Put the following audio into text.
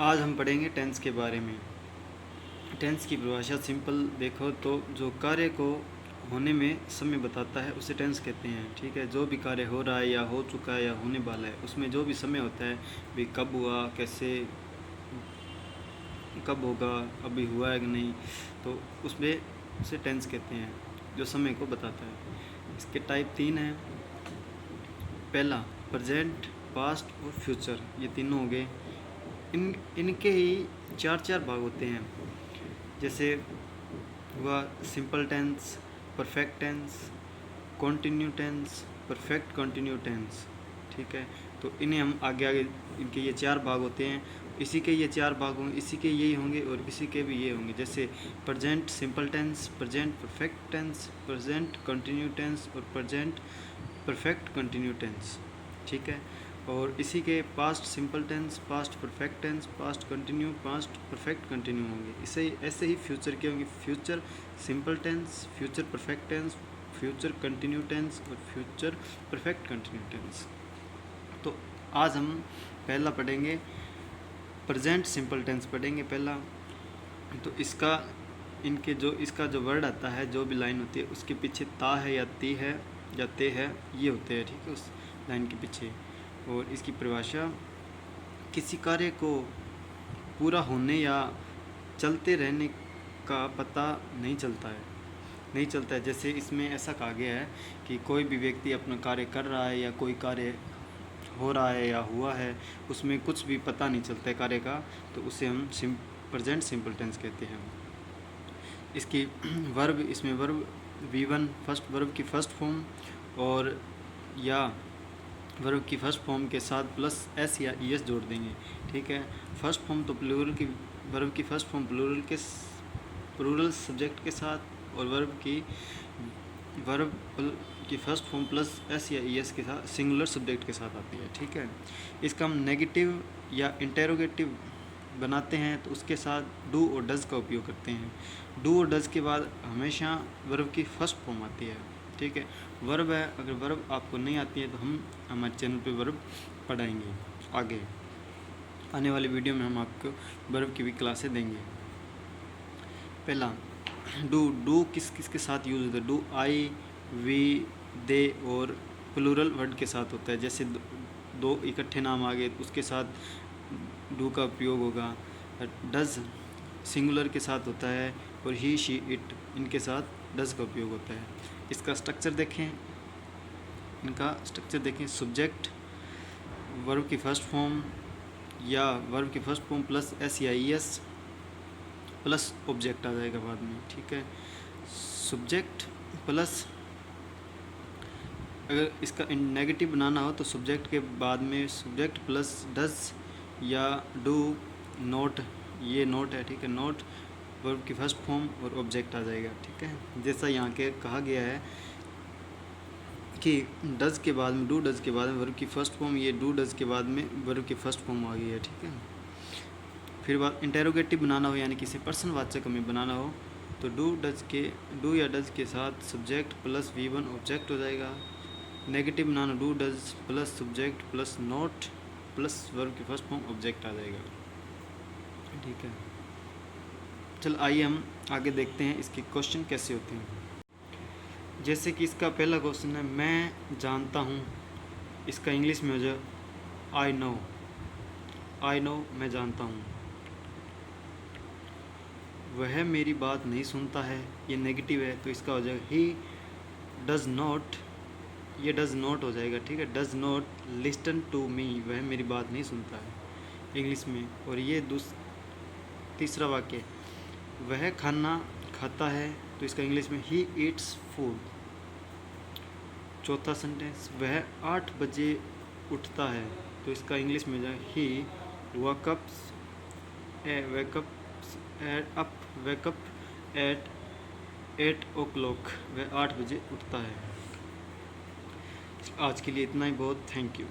आज हम पढ़ेंगे टेंस के बारे में। टेंस की परिभाषा सिंपल देखो तो जो कार्य को होने में समय बताता है उसे टेंस कहते हैं। ठीक है, जो भी कार्य हो रहा है या हो चुका है या होने वाला है उसमें जो भी समय होता है, भी कब हुआ, कैसे, कब होगा, अभी हुआ है कि नहीं, तो उसमें उसे टेंस कहते हैं, जो समय को बताता है। इसके टाइप 3 हैं। पहला प्रेजेंट, पास्ट और फ्यूचर, ये तीनों हो गए। इनके ही चार चार भाग होते हैं, जैसे हुआ simple tense, perfect tense, continue tense, perfect continue tense. ठीक है, तो इन्हें हम आगे आगे, इनके ये चार भाग होते हैं, इसी के ये चार भाग होंगे, इसी के यही होंगे और इसी के भी ये होंगे। जैसे present simple tense, present perfect tense, present continue tense और प्रेजेंट परफेक्ट कॉन्टिन्यू टेंस। ठीक है, और इसी के past simple tense, past perfect tense, past continue, past perfect continue होंगे। इसे ऐसे ही फ्यूचर के होंगे, future simple tense, future perfect tense, future continue tense और फ्यूचर परफेक्ट कंटिन्यू टेंस। तो आज हम पहला पढ़ेंगे प्रेजेंट सिंपल टेंस पढ़ेंगे पहला। तो इसका जो वर्ड आता है, जो भी लाइन होती है उसके पीछे ता है या ती है या ते है, ये होते हैं। ठीक है, उस लाइन के पीछे। और इसकी परिभाषा, किसी कार्य को पूरा होने या चलते रहने का पता नहीं चलता है। जैसे इसमें ऐसा कहा गया है कि कोई भी व्यक्ति अपना कार्य कर रहा है या कोई कार्य हो रहा है या हुआ है, उसमें कुछ भी पता नहीं चलता है कार्य का, तो उसे हम प्रेजेंट सिंपल टेंस कहते हैं। इसकी वर्ब, इसमें वर्ब V1 फर्स्ट वर्ब की फर्स्ट फॉर्म और या वर्ब की फर्स्ट फॉर्म के साथ प्लस एस या ई एस जोड़ देंगे। ठीक है, फर्स्ट फॉर्म तो प्लूरल की, वर्ब की फर्स्ट फॉर्म प्लूरल सब्जेक्ट के साथ, और वर्ब की फर्स्ट फॉर्म प्लस एस या ई एस के साथ सिंगुलर सब्जेक्ट के साथ आती है। ठीक है, इसका हम नेगेटिव या इंटेरोगेटिव बनाते हैं तो उसके साथ डू और डज का उपयोग करते हैं। डू और डज के बाद हमेशा वर्ब की फर्स्ट फॉर्म आती है। ठीक है, वर्ब है, अगर वर्ब आपको नहीं आती है तो हम हमारे चैनल पे वर्ब पढ़ाएंगे। आगे आने वाली वीडियो में हम आपको वर्ब की भी क्लासें देंगे। पहला डू किस किस के साथ यूज़ होता है? डू आई, वी, दे और प्लूरल वर्ड के साथ होता है। जैसे दो इकट्ठे नाम आ गए तो उसके साथ डू का उपयोग होगा। डज सिंगुलर के साथ होता है और ही, शी, इट, इनके साथ डज का उपयोग होता है। इसका स्ट्रक्चर देखें, सब्जेक्ट, वर्ब की फर्स्ट फॉर्म या वर्ब की फर्स्ट फॉर्म प्लस एस या ई एस प्लस ऑब्जेक्ट आ जाएगा बाद में। ठीक है, सब्जेक्ट प्लस, अगर इसका नेगेटिव बनाना हो तो सब्जेक्ट के बाद में सब्जेक्ट प्लस डज या डू, नोट, ये नोट है। ठीक है, नोट वर्ब की फर्स्ट फॉर्म और ऑब्जेक्ट आ जाएगा। ठीक है, जैसा यहाँ के कहा गया है कि डज के बाद में, डू डज के बाद में वर्ब की फर्स्ट फॉर्म, ये डू डज के बाद में वर्ब की फर्स्ट फॉर्म आ गई है। ठीक है, फिर बात इंटेरोगेटिव बनाना हो यानी किसी पर्सन वाचक में बनाना हो तो डू या डज के साथ सब्जेक्ट प्लस V1 ऑब्जेक्ट हो जाएगा। Negative banana, do does plus subject plus note plus verb की फर्स्ट फॉर्म ऑब्जेक्ट आ जाएगा। ठीक है, चल आइए हम आगे देखते हैं इसके क्वेश्चन कैसे होते हैं। जैसे कि इसका पहला क्वेश्चन है, मैं जानता हूँ। इसका इंग्लिश में हो जाए आई नो, मैं जानता हूँ। वह मेरी बात नहीं सुनता है, ये नेगेटिव है तो इसका हो जाएगा ही डज नॉट, ये डज नॉट हो जाएगा। ठीक है, does not listen to me, वह मेरी बात नहीं सुनता है इंग्लिश में। और ये तीसरा वाक्य, वह खाना खाता है तो इसका इंग्लिश में ही ईट्स फूड। चौथा सेंटेंस, वह 8 बजे उठता है तो इसका इंग्लिश में जाए ही वेकअप्स एट 8 o'clock, वह 8 बजे उठता है। आज के लिए इतना ही बहुत, थैंक यू।